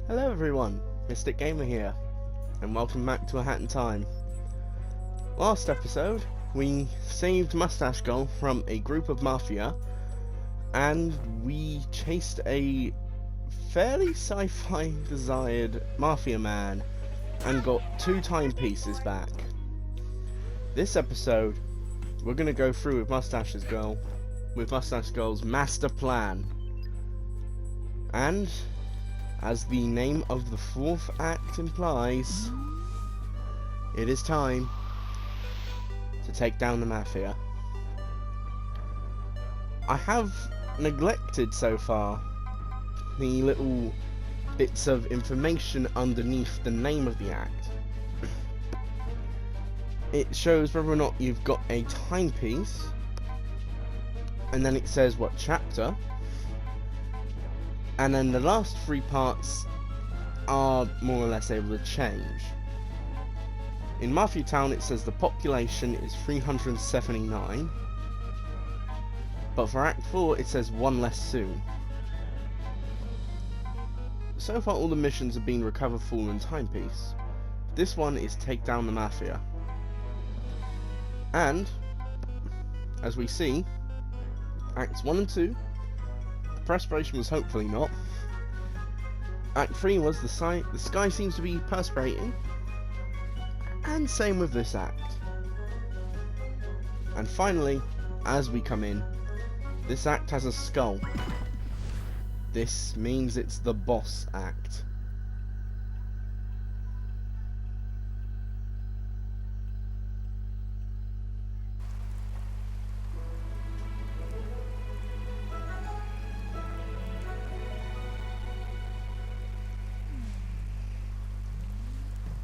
Hello everyone, Mystic Gamer here, and welcome back to A Hat in Time. Last episode, we saved Mustache Girl from a group of mafia, and we chased a fairly sci-fi desired mafia man, and got 2 timepieces back. This episode, we're gonna go through with Mustache Girl's master plan. And as the name of the 4th act implies, it is time to take down the Mafia. I have neglected so far the little bits of information underneath the name of the act. It shows whether or not you've got a timepiece, and then it says what chapter. And then the last 3 parts are more or less able to change. In Mafia Town it says the population is 379, but for Act 4 it says 1 less soon. So far all the missions have been recover fallen timepiece. This one is take down the Mafia. And, as we see, Acts 1 and 2, perspiration was hopefully not. Act 3 was the sky seems to be perspirating, and same with this act. And finally, as we come in, this act has a skull. This means it's the boss act.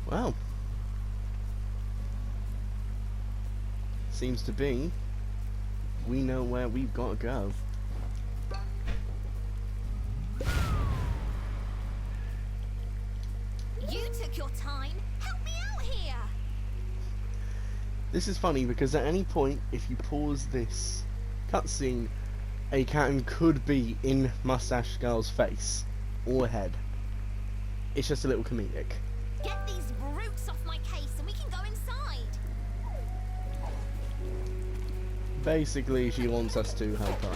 Well, seems to be we know where we've got to go. You took your time. Help me out here. This is funny because at any point, if you pause this cutscene, a cannon could be in Mustache Girl's face or head. It's just a little comedic. Get these brutes off my case and we can go inside. Basically, she wants us to help her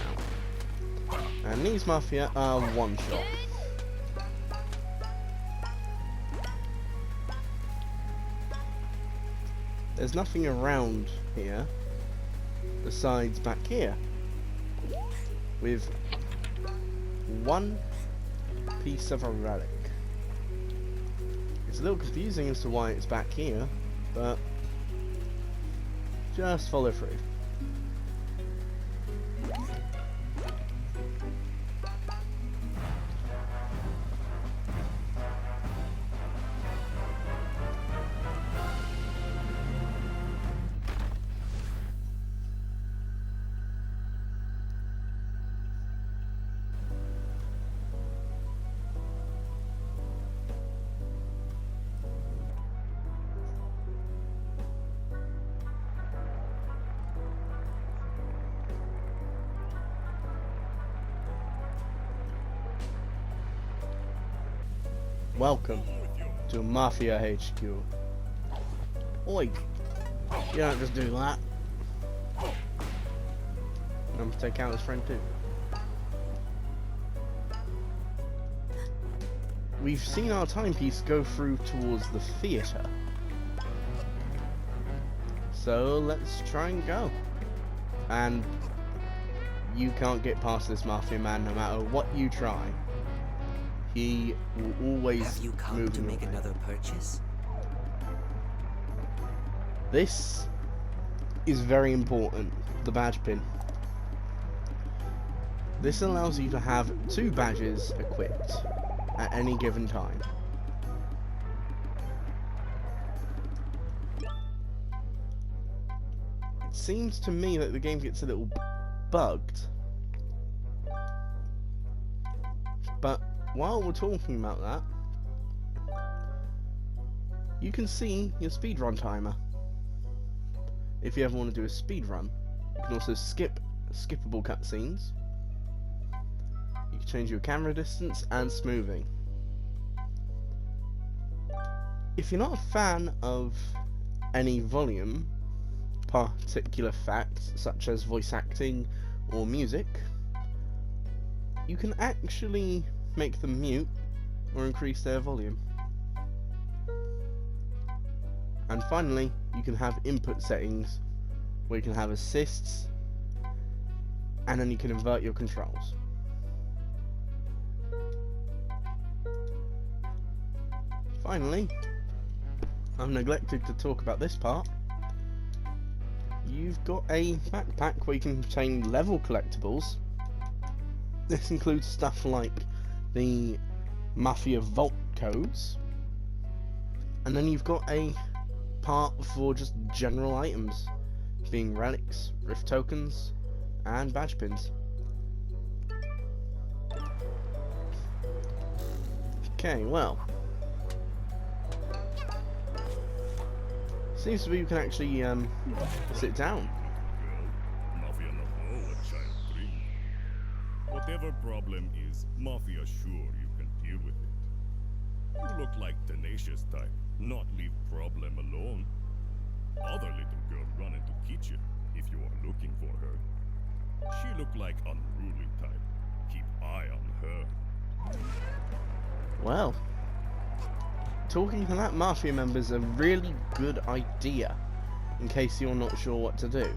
out. And these mafia are one shot. There's nothing around here besides back here, with 1 piece of a relic. It's a little confusing as to why it's back here, but just follow through. Welcome to Mafia HQ. Oi! You don't just do that. I'm gonna take out his friend too. We've seen our timepiece go through towards the theatre. So let's try and go. And you can't get past this Mafia man no matter what you try. He will always Have you come to make another purchase? This is very important, the badge pin. This allows you to have 2 badges equipped at any given time. It seems to me that the game gets a little bugged. But while we're talking about that, you can see your speedrun timer. If you ever want to do a speedrun, you can also skip skippable cutscenes. You can change your camera distance and smoothing. If you're not a fan of any volume, particular facts such as voice acting or music, you can actually make them mute or increase their volume. And finally, you can have input settings where you can have assists, and then you can invert your controls. Finally, I've neglected to talk about this part. You've got a backpack where you can obtain level collectibles. This includes stuff like the Mafia Vault codes, and then you've got a part for just general items, being relics, rift tokens, and badge pins. Okay, well, seems to be you can actually sit down. Mafia not know what child brings. Whatever problem is, Mafia sure you can deal with it. You look like tenacious type, not leave problem alone. Other little girl run into kitchen if you are looking for her. She look like unruly type. Keep eye on her. Well, talking to that Mafia member's a really good idea, in case you're not sure what to do.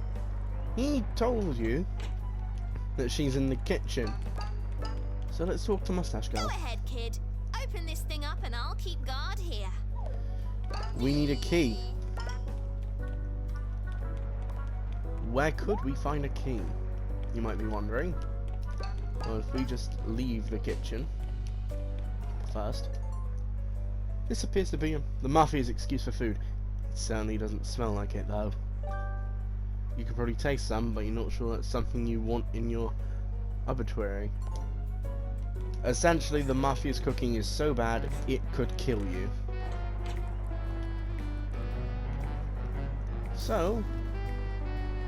He told you that she's in the kitchen. So let's talk to Mustache Girl. Go ahead, kid. Open this thing up and I'll keep guard here. We need a key. Where could we find a key? You might be wondering. Well, if we just leave the kitchen first. This appears to be the Mafia's excuse for food. It certainly doesn't smell like it, though. You could probably taste some, but you're not sure that's something you want in your obituary. Essentially, the Mafia's cooking is so bad, it could kill you. So,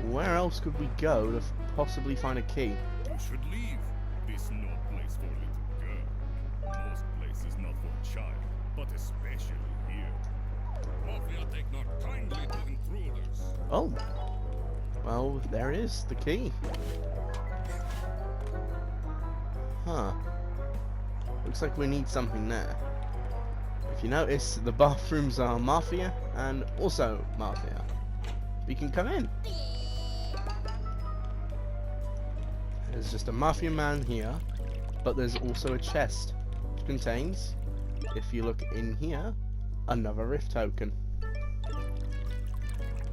where else could we go to possibly find a key? You should leave. This no place for little girl. Most places not for child, but especially here. Mafia take not kindly to intruders. Oh, well, there it is, the key. Huh. Looks like we need something there. If you notice, the bathrooms are Mafia and also Mafia. We can come in. There's just a Mafia man here, but there's also a chest which contains, if you look in here, another rift token.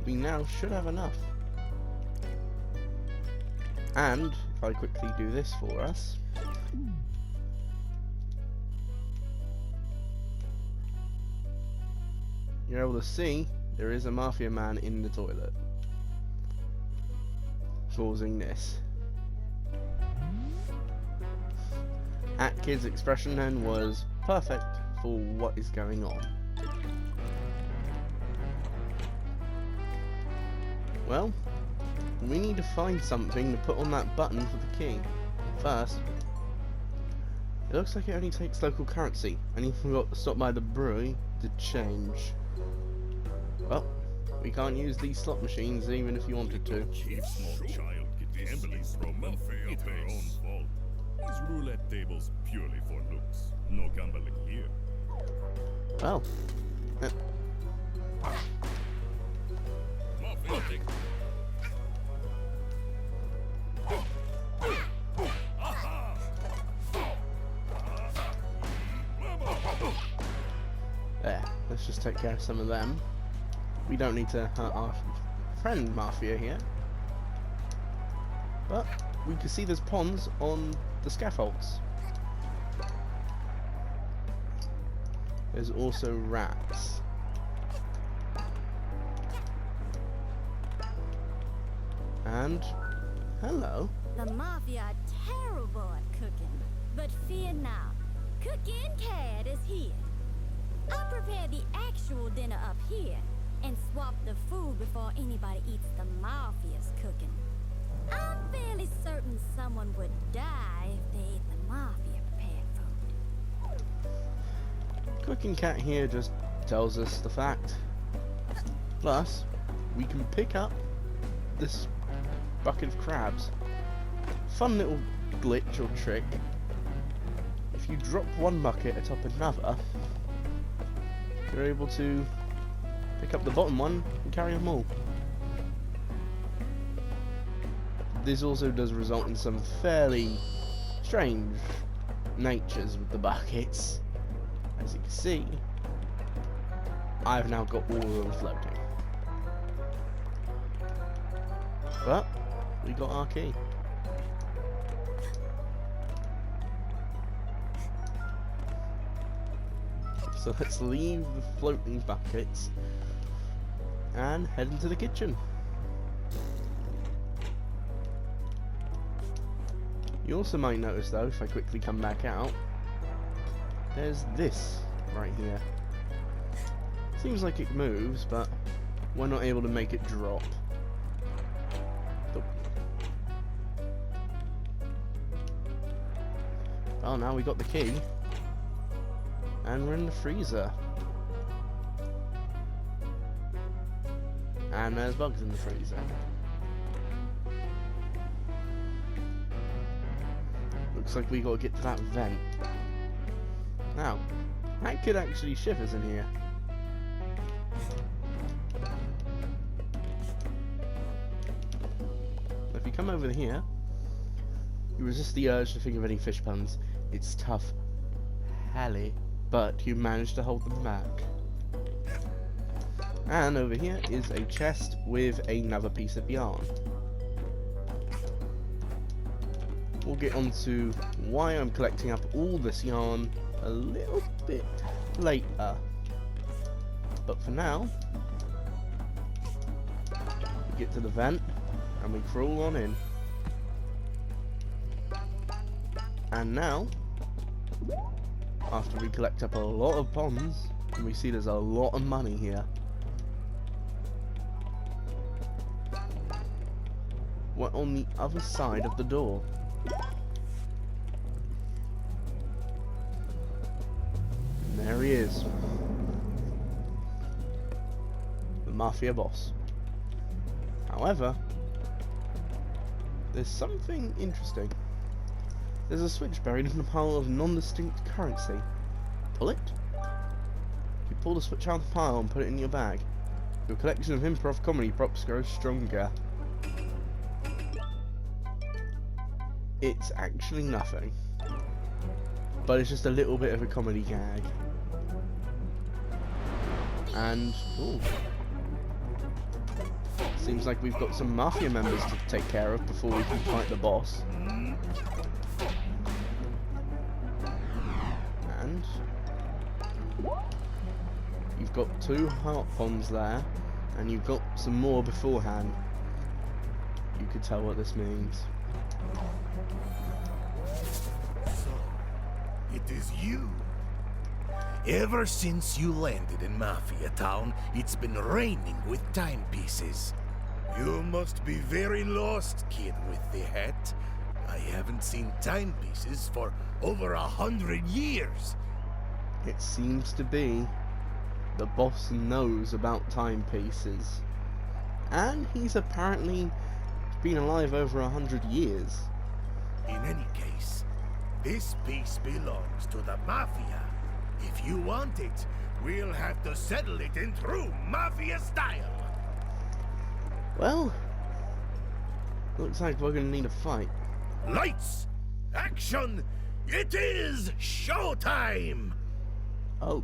We now should have enough. And if I quickly do this for us, you're able to see there is a Mafia man in the toilet, causing this. Atkid's expression then was perfect for what is going on. Well, we need to find something to put on that button for the key. First, it looks like it only takes local currency, and you forgot to stop by the brewery to change. Well, we can't use these slot machines even if you wanted to. If small child get gambling problem, it's her own fault. These roulette tables purely for looks. No gambling here. Well, Mafia take. there. Let's just take care of some of them. We don't need to hurt our friend Mafia here. But we can see there's ponds on the scaffolds. There's also rats. And hello. The Mafia are terrible at cooking, but fear not. Cooking Cat is here. I'll prepare the actual dinner up here and swap the food before anybody eats the Mafia's cooking. I'm fairly certain someone would die if they ate the Mafia prepared food. Cooking Cat here just tells us the fact. Plus, we can pick up this bucket of crabs. Fun little glitch or trick. If you drop one bucket atop another, you're able to pick up the bottom one and carry them all. This also does result in some fairly strange natures with the buckets. As you can see, I've now got all of them floating. But we got our key. So let's leave the floating buckets and head into the kitchen. You also might notice though, if I quickly come back out, there's this right here. Seems like it moves, but we're not able to make it drop. Oh, now we got the key. And we're in the freezer. And there's bugs in the freezer. Looks like we gotta get to that vent. Now, that could actually ship us in here. If you come over here, you resist the urge to think of any fish puns. It's tough, Hallie, but you managed to hold them back. And over here is a chest with another piece of yarn. We'll get on to why I'm collecting up all this yarn a little bit later. But for now, we get to the vent and we crawl on in. And now, after we collect up a lot of ponds, we see there's a lot of money here. We're on the other side of the door. And there he is. The Mafia boss. However, there's something interesting. There's a switch buried in a pile of non-distinct currency. Pull it. You pull the switch out of the pile and put it in your bag. Your collection of improv comedy props grows stronger. It's actually nothing. But it's just a little bit of a comedy gag. And, ooh. Seems like we've got some Mafia members to take care of before we can fight the boss. And you've got 2 heart ponds there, and you've got some more beforehand. You could tell what this means. So, it is you. Ever since you landed in Mafia Town, it's been raining with timepieces. You must be very lost, kid with the hat. I haven't seen timepieces for over 100 years. It seems to be the boss knows about timepieces. And he's apparently been alive over 100 years. In any case, this piece belongs to the Mafia. If you want it, we'll have to settle it in true Mafia style. Well, looks like we're gonna need a fight. Lights! Action! It is showtime! Oh.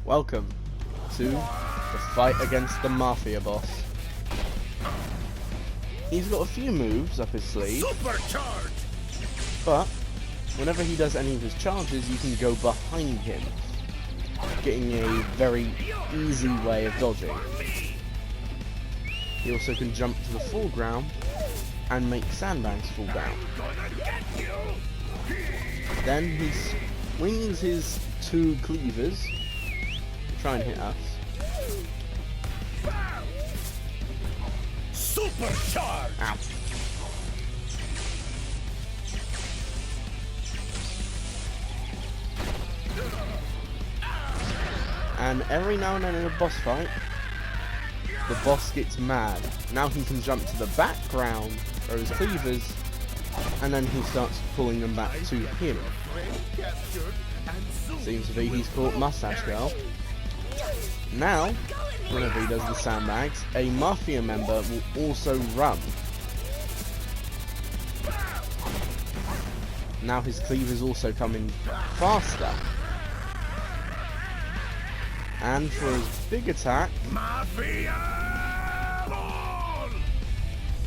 Welcome to the fight against the Mafia boss. He's got a few moves up his sleeve. Supercharge! But whenever he does any of his charges, you can go behind him, getting a very easy way of dodging. He also can jump to the foreground and make sandbags fall down. Then he swings his 2 cleavers to try and hit us. Supercharge! Ow. And every now and then in a boss fight, the boss gets mad. Now he can jump to the background or his cleavers, and then he starts pulling them back to him. Seems to be he's caught Mustache Girl. Now, whenever he does the sandbags, a Mafia member will also run. Now his cleaver's also coming faster. And for his big attack,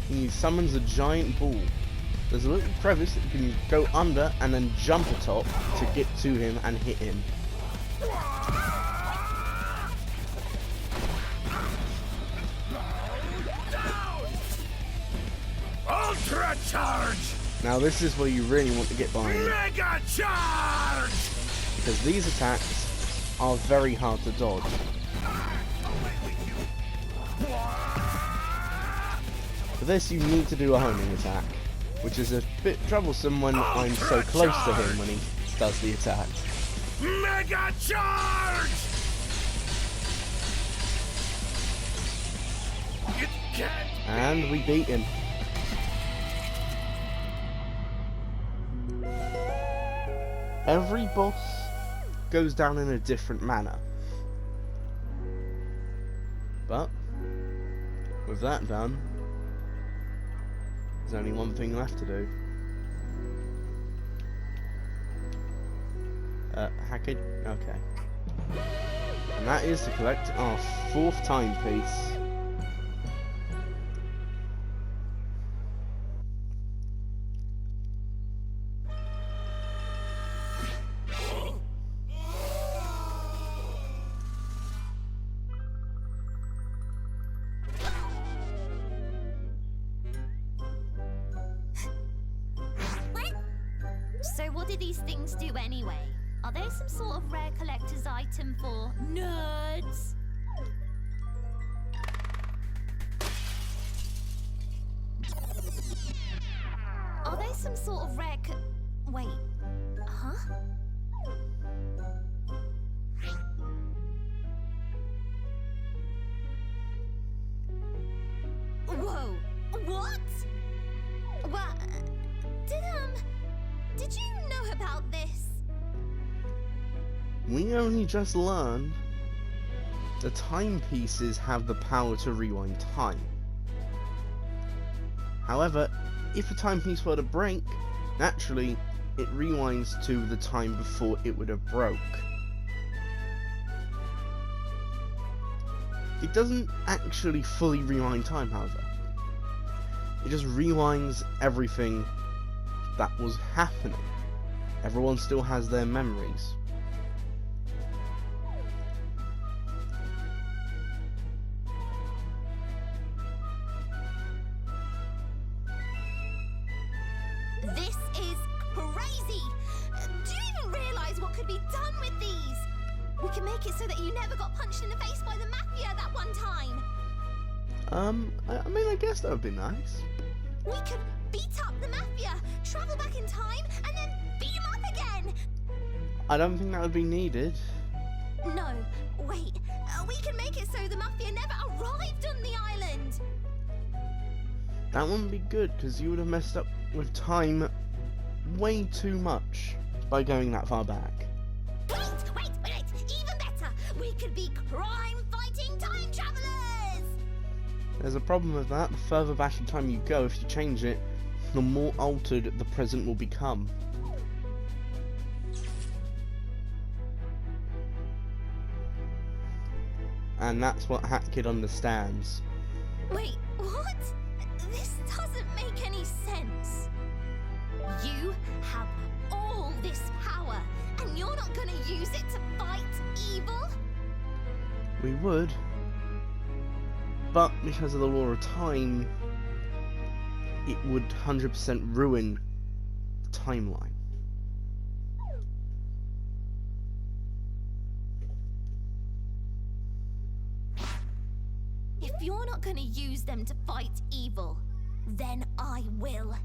he summons a giant ball. There's a little crevice that you can go under and then jump atop to get to him and hit him. Ultra charge! Now this is where you really want to get behind it, Mega charge! because these attacks are very hard to dodge. For this you need to do a homing attack, which is a bit troublesome when I'm so close to him when he does the attack. Mega charge! It can't And we beat him. Every boss goes down in a different manner. But with that done, there's only one thing left to do. Hack it? Okay. And that is to collect our 4th timepiece. So what do these things do anyway? Are they some sort of rare collector's item for nerds? Are they some sort of rare wait, huh? Whoa, what? What? Did you know about this? We only just learned the timepieces have the power to rewind time. However, if a timepiece were to break, naturally it rewinds to the time before it would have broke. It doesn't actually fully rewind time, however. It just rewinds everything that was happening. Everyone still has their memories. This is crazy! Do you even realize what could be done with these? We can make it so that you never got punched in the face by the Mafia that one time. I mean, I guess that would be nice. We could beat up the Mafia, travel back in time, and then beat them up again! I don't think that would be needed. No, wait. We can make it so the Mafia never arrived on the island! That wouldn't be good, because you would have messed up with time way too much by going that far back. Wait! Even better! We could be crime-fighting time travelers! There's a problem with that. The further back in time you go, if you change it, the more altered the present will become. And that's what Hatkid understands. Wait, what? This doesn't make any sense. You have all this power, and you're not gonna use it to fight evil? We would. But because of the law of time, it would 100% ruin the timeline. If you're not gonna use them to fight evil, then I will.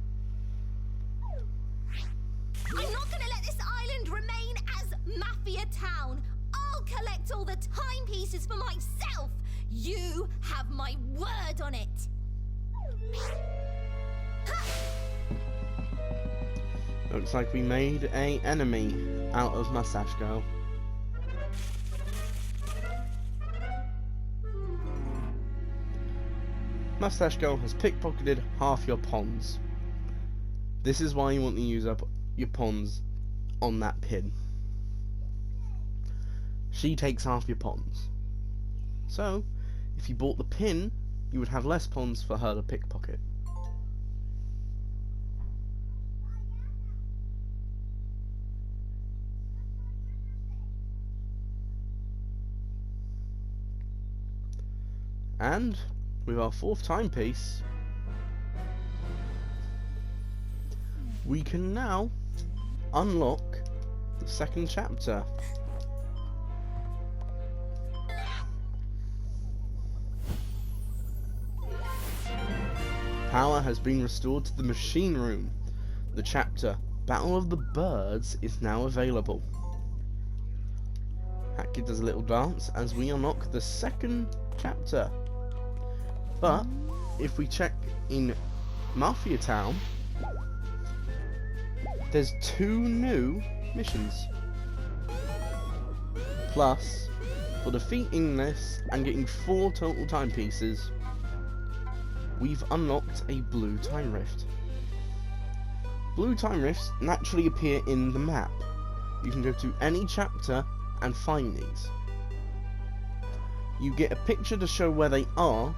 I'm not gonna let this island remain as Mafia Town. I'll collect all the timepieces for myself. You have my word on it. Looks like we made an enemy out of Mustache Girl. Mustache Girl has pickpocketed half your pawns. This is why you want to use up your pawns on that pin. She takes half your pawns. So, if you bought the pin, you would have less pawns for her to pickpocket. And with our 4th timepiece, we can now unlock the 2nd chapter. Power has been restored to the machine room. The chapter Battle of the Birds is now available. Hatkid does a little dance as we unlock the 2nd chapter. But if we check in Mafia Town, there's 2 new missions. Plus, for defeating this and getting 4 total timepieces, we've unlocked a blue time rift. Blue time rifts naturally appear in the map. You can go to any chapter and find these. You get a picture to show where they are,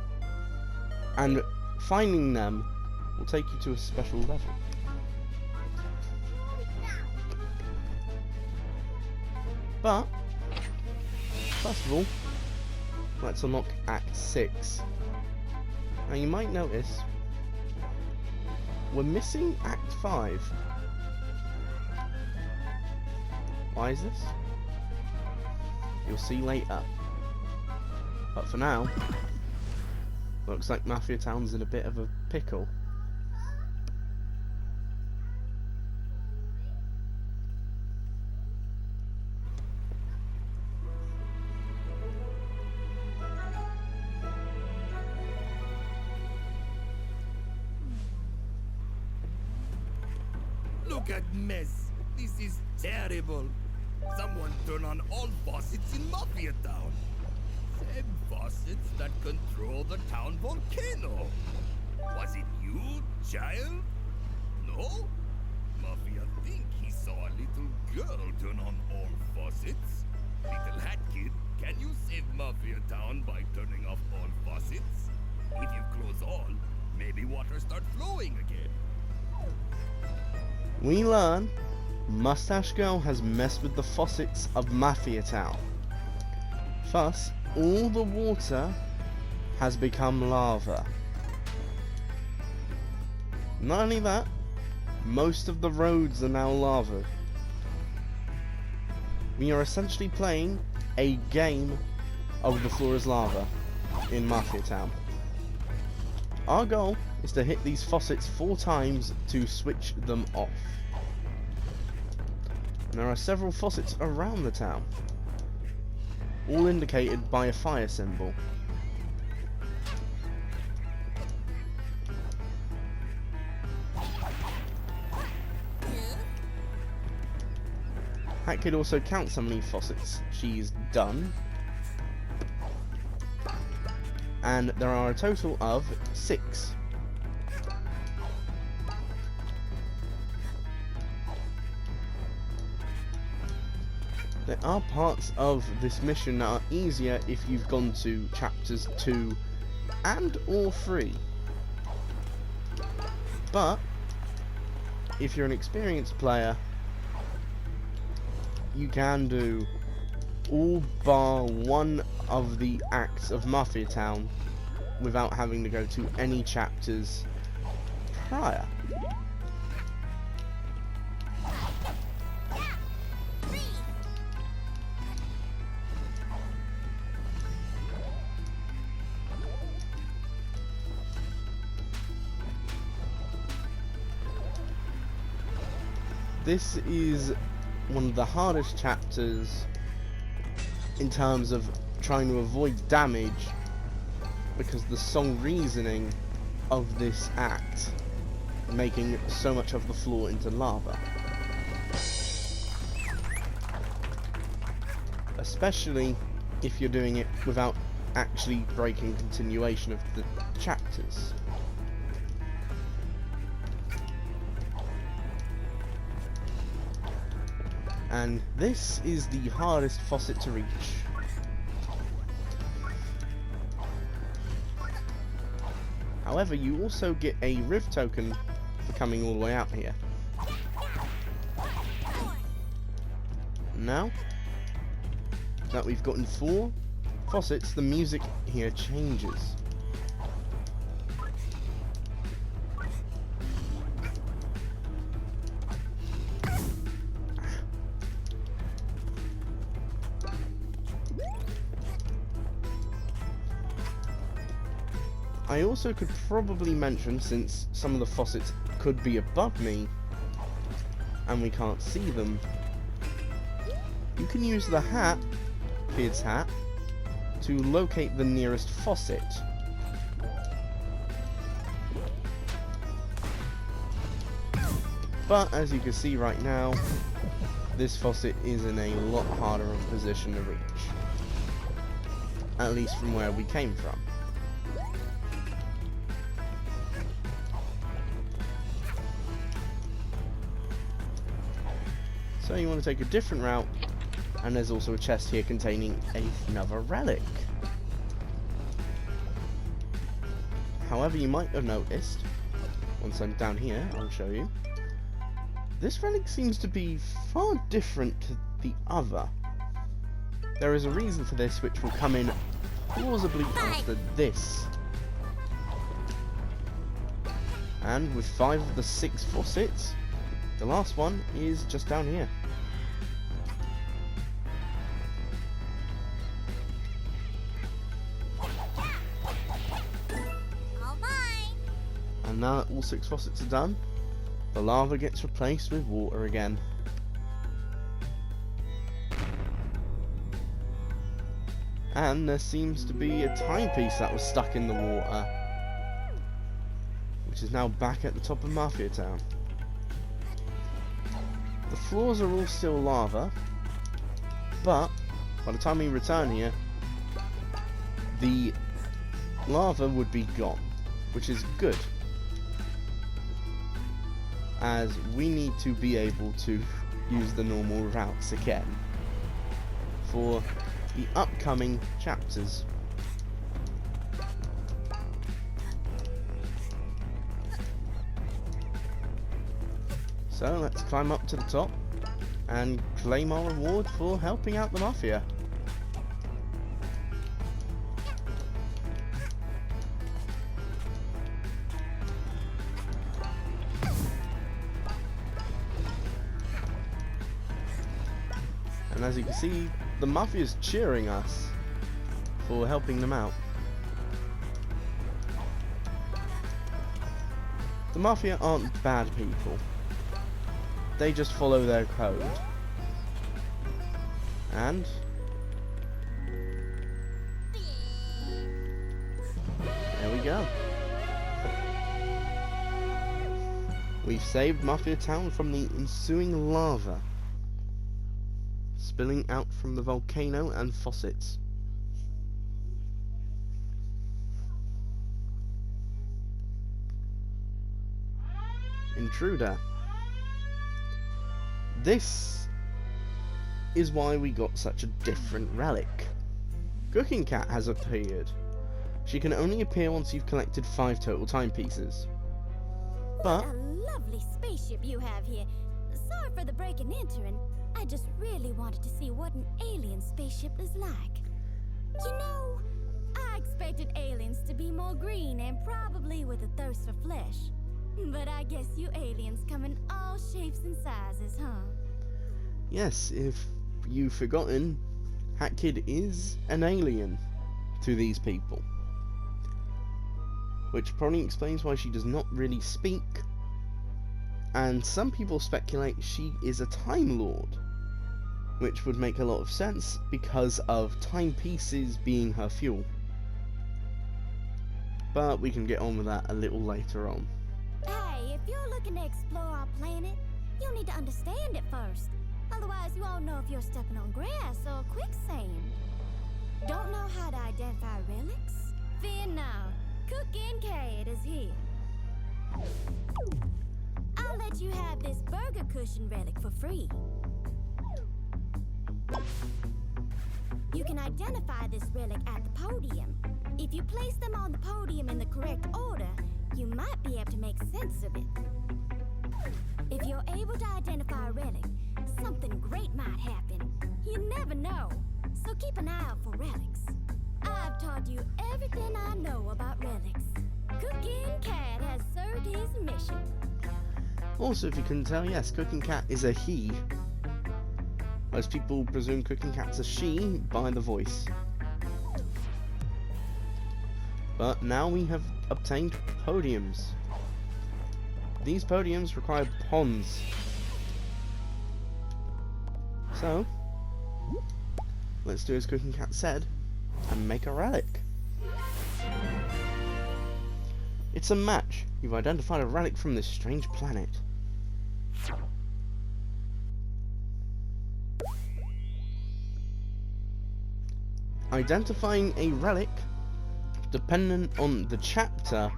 and finding them will take you to a special level. But first of all, let's unlock Act 6. Now you might notice we're missing Act 5. Why is this? You'll see later. But for now, looks like Mafia Town's in a bit of a pickle. Look at mess. This is terrible. Someone turn on all faucets in Mafia Town. Same faucets that control the town volcano. Was it you, child? No? Mafia think he saw a little girl turn on all faucets. Little hat kid, can you save Mafia Town by turning off all faucets? If you close all, maybe water start flowing again. We learn Mustache Girl has messed with the faucets of Mafia Town. Thus, all the water has become lava. Not only that, most of the roads are now lava. We are essentially playing a game of the floor is lava in Mafia Town. Our goal is to hit these faucets 4 times to switch them off. There are several faucets around the town, all indicated by a fire symbol. Hatkid also counts how many faucets she's done, and there are a total of 6. There are parts of this mission that are easier if you've gone to chapters 2 and or 3. But if you're an experienced player, you can do all bar one of the acts of Mafia Town without having to go to any chapters prior. This is one of the hardest chapters in terms of trying to avoid damage, because the sole reasoning of this act making so much of the floor into lava. Especially if you're doing it without actually breaking continuation of the chapters. And this is the hardest faucet to reach. However, you also get a rift token for coming all the way out here. Now that we've gotten 4 faucets, the music here changes. I also could probably mention, since some of the faucets could be above me and we can't see them, you can use the hat, Kid's hat, to locate the nearest faucet. But as you can see right now, this faucet is in a lot harder of a position to reach. At least from where we came from. So you want to take a different route, and there's also a chest here containing another relic. However, you might have noticed, once I'm down here, I'll show you, this relic seems to be far different to the other. There is a reason for this, which will come in plausibly after this. And with 5 of the 6 faucets, the last one is just down here. And now that all 6 faucets are done, the lava gets replaced with water again. And there seems to be a timepiece that was stuck in the water, which is now back at the top of Mafia Town. The floors are all still lava, but by the time we return here, the lava would be gone, which is good, as we need to be able to use the normal routes again for the upcoming chapters. So let's climb up to the top and claim our reward for helping out the Mafia. And as you can see, the Mafia is cheering us for helping them out. The Mafia aren't bad people. They just follow their code. And there we go. We've saved Mafia Town from the ensuing lava spilling out from the volcano and faucets. Intruder. This is why we got such a different relic. Cooking Cat has appeared. She can only appear once you've collected 5 total timepieces. But what a lovely spaceship you have here. Sorry for the break and entering. I just really wanted to see what an alien spaceship is like. You know, I expected aliens to be more green and probably with a thirst for flesh. But I guess you aliens come in all shapes and sizes, huh? yes, if you've forgotten, Hat Kid is an alien to these people. Which probably explains why she does not really speak. And some people speculate she is a Time Lord. which would make a lot of sense because of timepieces being her fuel. But we can get on with that a little later on. Hey, if you're looking to explore our planet, you need to understand it first. Otherwise, you won't know if you're stepping on grass or quicksand. Don't know how to identify relics? Fear not. Cooking Cat is here. I'll let you have this burger cushion relic for free. You can identify this relic at the podium. If you place them on the podium in the correct order, you might be able to make sense of it. If you're able to identify a relic, something great might happen. You never know, so keep an eye out for relics. I've taught you everything I know about relics. Cooking Cat has served his mission. Also, if you couldn't tell, yes, Cooking Cat is a he. Most people presume Cooking Cat's a she by the voice. But now we have obtained podiums. These podiums require ponds. So, let's do as Cooking Cat said and make a relic. It's a match. You've identified a relic from this strange planet. Identifying a relic, dependent on the chapter,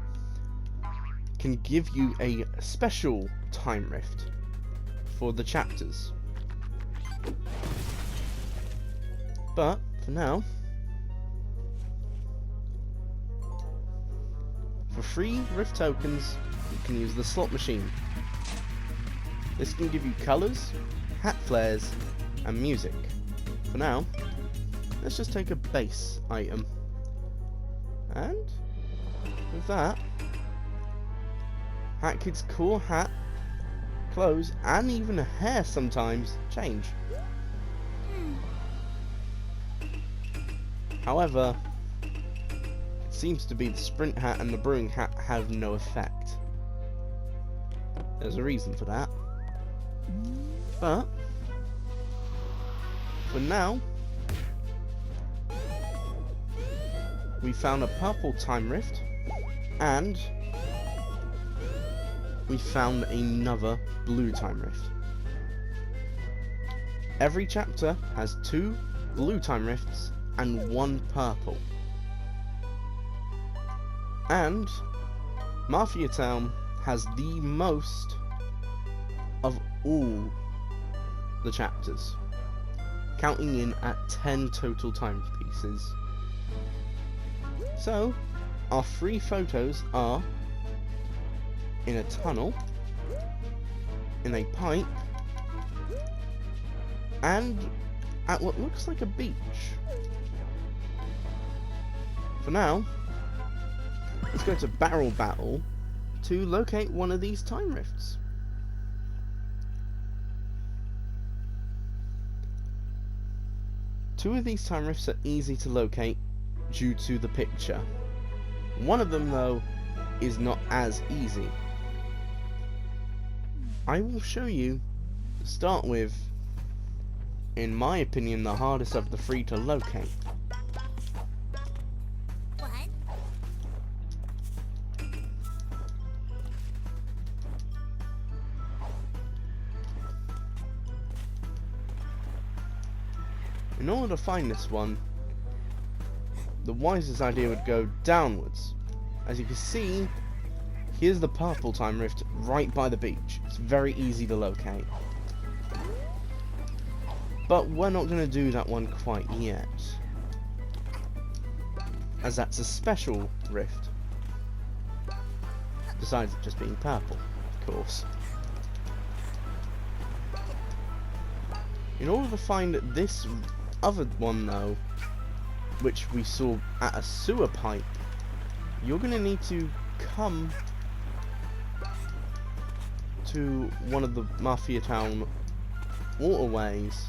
can give you a special time rift for the chapters. But for now, for free rift tokens, you can use the slot machine. This can give you colours, hat flares, and music. For now, let's just take a base item. And with that, Hat Kid's cool hat, clothes, and even hair sometimes change. However, it seems to be the sprint hat and the brewing hat have no effect. There's a reason for that. But for now, we found a purple time rift, and we found another blue time rift. Every chapter has 2 blue time rifts and 1 purple. And Mafia Town has the most of all the chapters, counting in at 10 total timepieces. So, our 3 photos are in a tunnel, in a pipe, and at what looks like a beach. For now, let's go to Barrel Battle to locate one of these time rifts. Two of these time rifts are easy to locate due to the picture. One of them, though, is not as easy. I will show you, to start with, in my opinion, the hardest of the 3 to locate. What? In order to find this one, the wisest idea would go downwards. As you can see, here's the purple time rift right by the beach. It's very easy to locate. But we're not going to do that one quite yet, as that's a special rift, besides it just being purple, of course. In order to find this other one, though, which we saw at a sewer pipe, you're going to need to come to one of the Mafia Town waterways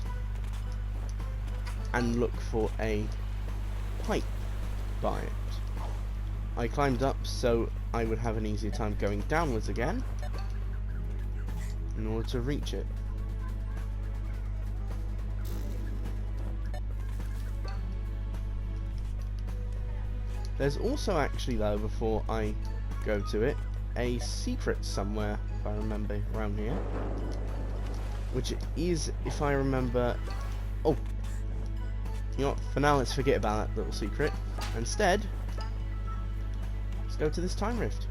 and look for a pipe by it. I climbed up so I would have an easier time going downwards again in order to reach it. There's also actually, though, before I go to it, a secret somewhere, if I remember, around here. Which is, if I remember... Oh! You know what, for now let's forget about that little secret. Instead, let's go to this time rift.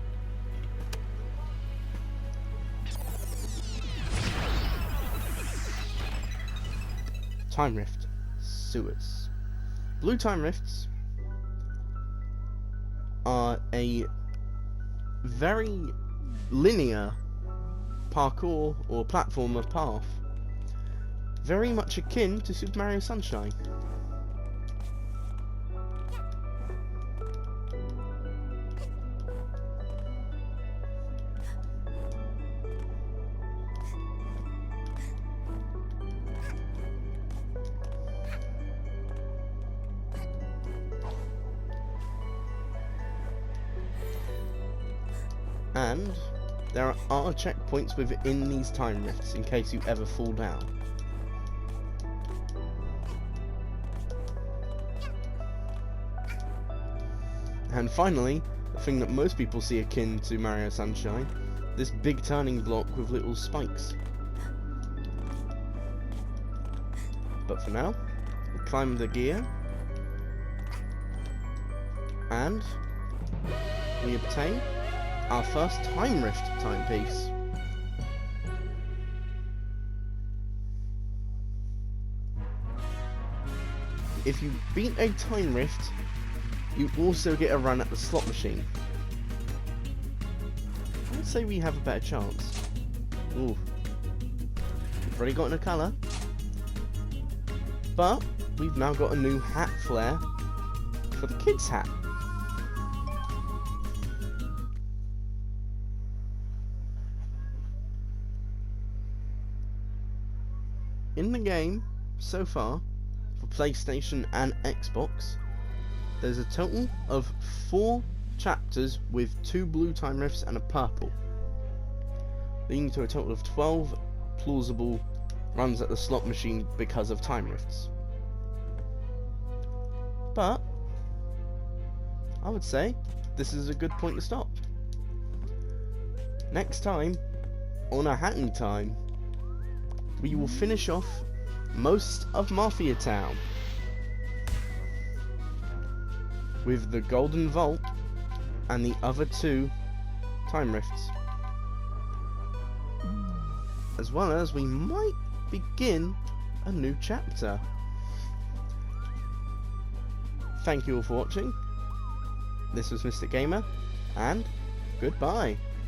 Time rift. Sewers. Blue time rifts are a very linear parkour or platformer path, very much akin to Super Mario Sunshine. And there are checkpoints within these time rifts in case you ever fall down. And finally, the thing that most people see akin to Mario Sunshine, this big turning block with little spikes. But for now, we climb the gear and we obtain our first time rift timepiece. If you beat a time rift, you also get a run at the slot machine. I'd say we have a better chance. Ooh. We've already gotten a colour. But we've now got a new hat flare for the kids' hat. In the game, so far, for PlayStation and Xbox, there's a total of 4 chapters with 2 blue time rifts and a purple, leading to a total of 12 plausible runs at the slot machine because of time rifts. But I would say this is a good point to stop. Next time, on a Hatting Time, we will finish off most of Mafia Town with the Golden Vault and the other 2 time rifts, as well as we might begin a new chapter. Thank you all for watching. This was Mr. Gamer, and goodbye.